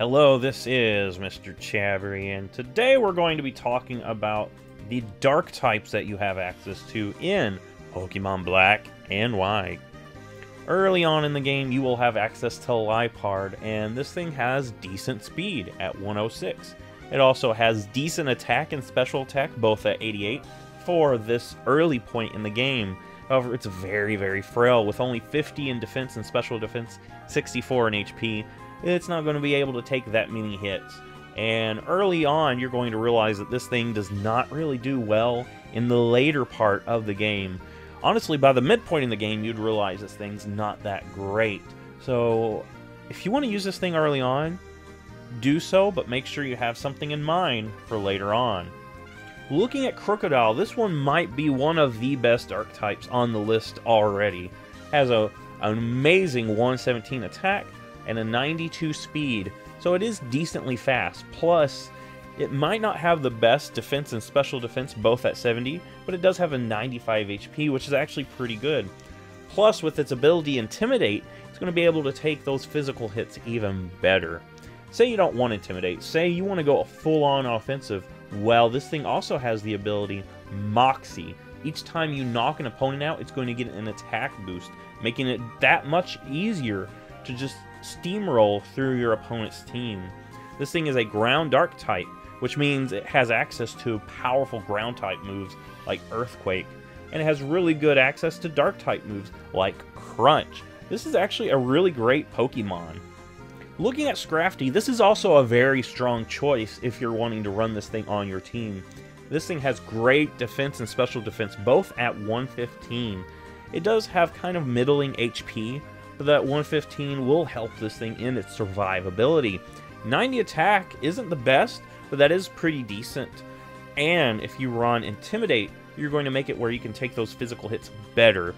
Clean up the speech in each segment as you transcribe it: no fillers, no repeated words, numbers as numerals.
Hello, this is Mr. Chabbery, and today we're going to be talking about the dark types that you have access to in Pokemon Black and White. Early on in the game, you will have access to Liepard, and this thing has decent speed at 106. It also has decent attack and special attack, both at 88, for this early point in the game. However, it's very, very frail, with only 50 in defense and special defense, 64 in HP. It's not going to be able to take that many hits. And early on, you're going to realize that this thing does not really do well in the later part of the game. Honestly, by the midpoint in the game, you'd realize this thing's not that great. So, if you want to use this thing early on, do so, but make sure you have something in mind for later on. Looking at Krookodile, this one might be one of the best archetypes on the list already. Has an amazing 117 attack and a 92 speed, so it is decently fast. Plus, it might not have the best defense and special defense both at 70, but it does have a 95 HP, which is actually pretty good. Plus, with its ability Intimidate, it's going to be able to take those physical hits even better. Say you don't want Intimidate, say you want to go full-on offensive, well, this thing also has the ability Moxie. Each time you knock an opponent out, it's going to get an attack boost, making it that much easier to just steamroll through your opponent's team. This thing is a ground dark type, which means it has access to powerful ground type moves like Earthquake, and it has really good access to dark type moves like Crunch. This is actually a really great Pokemon. Looking at Scrafty, this is also a very strong choice if you're wanting to run this thing on your team. This thing has great defense and special defense, both at 115. It does have kind of middling HP, but that 115 will help this thing in its survivability. 90 attack isn't the best, but that is pretty decent. And if you run Intimidate, you're going to make it where you can take those physical hits better.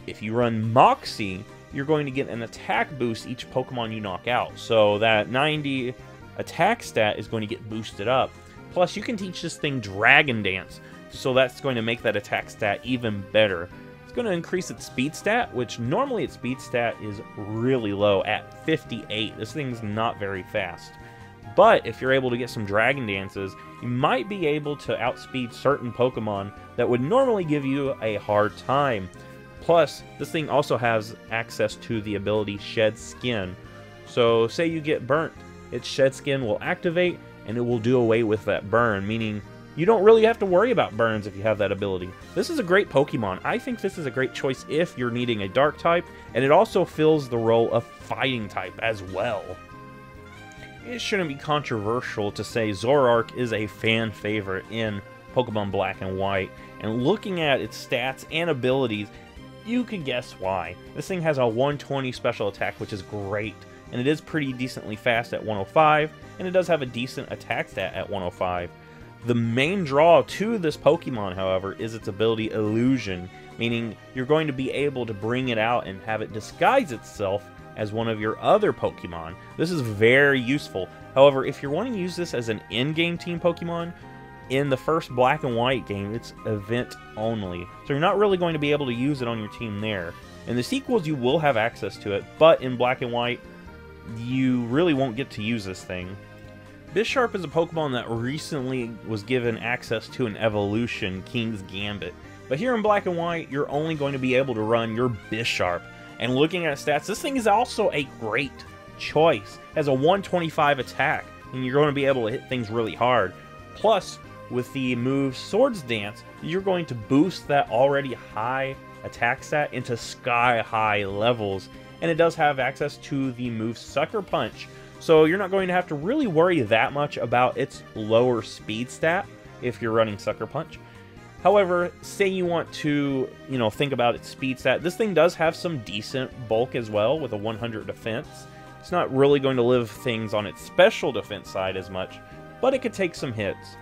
If you run Moxie, you're going to get an attack boost each Pokemon you knock out. So that 90 attack stat is going to get boosted up. Plus, you can teach this thing Dragon Dance, so that's going to make that attack stat even better. It's going to increase its speed stat, which normally its speed stat is really low at 58. This thing's not very fast. But if you're able to get some Dragon Dances, you might be able to outspeed certain Pokemon that would normally give you a hard time. Plus, this thing also has access to the ability Shed Skin. So, say you get burnt, its Shed Skin will activate, and it will do away with that burn, meaning you don't really have to worry about burns if you have that ability. This is a great Pokemon. I think this is a great choice if you're needing a Dark type, and it also fills the role of Fighting type as well. It shouldn't be controversial to say Zoroark is a fan favorite in Pokemon Black and White, and looking at its stats and abilities, you can guess why. This thing has a 120 special attack, which is great, and it is pretty decently fast at 105, and it does have a decent attack stat at 105. The main draw to this Pokemon, however, is its ability Illusion, meaning you're going to be able to bring it out and have it disguise itself as one of your other Pokemon. This is very useful. However, if you're wanting to use this as an in-game team Pokemon, in the first Black and White game, it's event only, so you're not really going to be able to use it on your team there. In the sequels, you will have access to it, but in Black and White, you really won't get to use this thing. Bisharp is a Pokemon that recently was given access to an evolution, King's Gambit. But here in Black and White, you're only going to be able to run your Bisharp. And looking at stats, this thing is also a great choice. It has a 125 attack, and you're going to be able to hit things really hard. Plus, with the move Swords Dance, you're going to boost that already high attack stat into sky-high levels. And it does have access to the move Sucker Punch, so you're not going to have to really worry that much about its lower speed stat if you're running Sucker Punch. However, say you want to, think about its speed stat, this thing does have some decent bulk as well with a 100 defense. It's not really going to live things on its special defense side as much, but it could take some hits.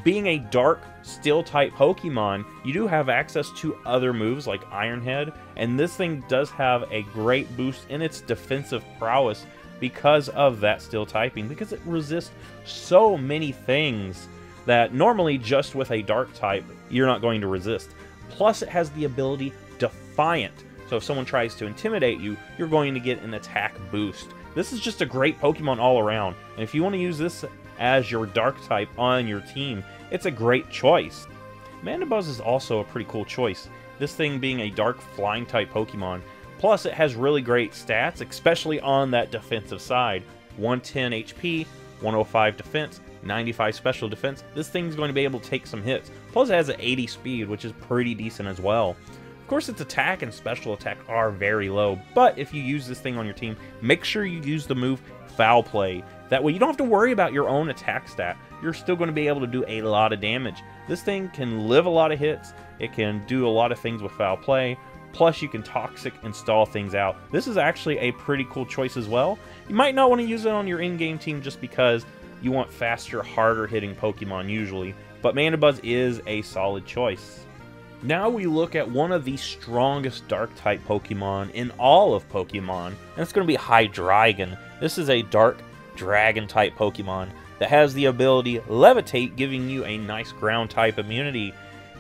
Being a dark steel type Pokemon, you do have access to other moves like Iron Head, and this thing does have a great boost in its defensive prowess because of that steel typing, because it resists so many things that normally just with a dark type you're not going to resist. Plus, it has the ability Defiant, so if someone tries to intimidate you, you're going to get an attack boost. This is just a great Pokemon all around. And if you want to use this as your Dark type on your team, it's a great choice. Mandibuzz is also a pretty cool choice, this thing being a Dark Flying type Pokemon. Plus, it has really great stats, especially on that defensive side. 110 HP, 105 defense, 95 special defense. This thing's going to be able to take some hits. Plus, it has an 80 speed, which is pretty decent as well. Of course, its attack and special attack are very low, but if you use this thing on your team, make sure you use the move Foul Play. That way, you don't have to worry about your own attack stat. You're still going to be able to do a lot of damage. This thing can live a lot of hits. It can do a lot of things with Foul Play. Plus, you can Toxic and stall things out. This is actually a pretty cool choice as well. You might not want to use it on your in-game team just because you want faster, harder-hitting Pokemon usually, but Mandibuzz is a solid choice. Now we look at one of the strongest Dark-type Pokemon in all of Pokemon, and it's going to be Hydreigon. This is a Dark Dragon-type Pokemon that has the ability Levitate, giving you a nice Ground-type immunity.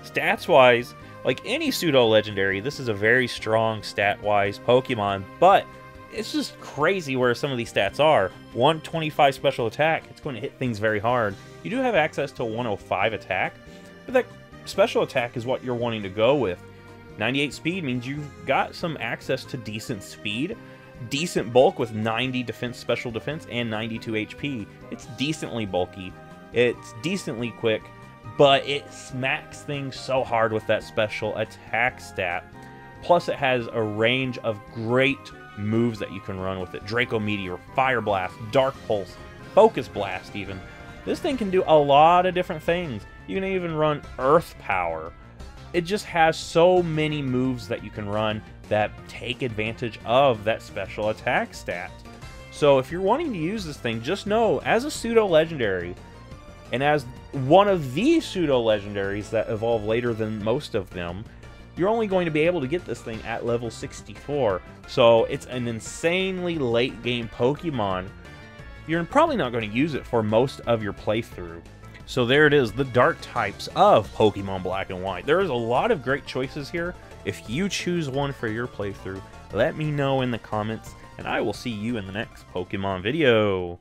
Stats-wise, like any pseudo-legendary, this is a very strong stat-wise Pokemon, but it's just crazy where some of these stats are. 125 special attack, it's going to hit things very hard. You do have access to 105 attack, but that special attack is what you're wanting to go with. 98 speed means you've got some access to decent speed, decent bulk with 90 defense, special defense, and 92 HP. It's decently bulky, it's decently quick, but it smacks things so hard with that special attack stat. Plus, it has a range of great moves that you can run with it. Draco Meteor, Fire Blast, Dark Pulse, Focus Blast even. This thing can do a lot of different things. You can even run Earth Power. It just has so many moves that you can run that take advantage of that special attack stat. So if you're wanting to use this thing, just know, as a pseudo-legendary, and as one of the pseudo-legendaries that evolve later than most of them, you're only going to be able to get this thing at level 64. So it's an insanely late-game Pokemon. You're probably not going to use it for most of your playthrough. So there it is, the Dark types of Pokemon Black and White. There is a lot of great choices here. If you choose one for your playthrough, let me know in the comments, and I will see you in the next Pokemon video.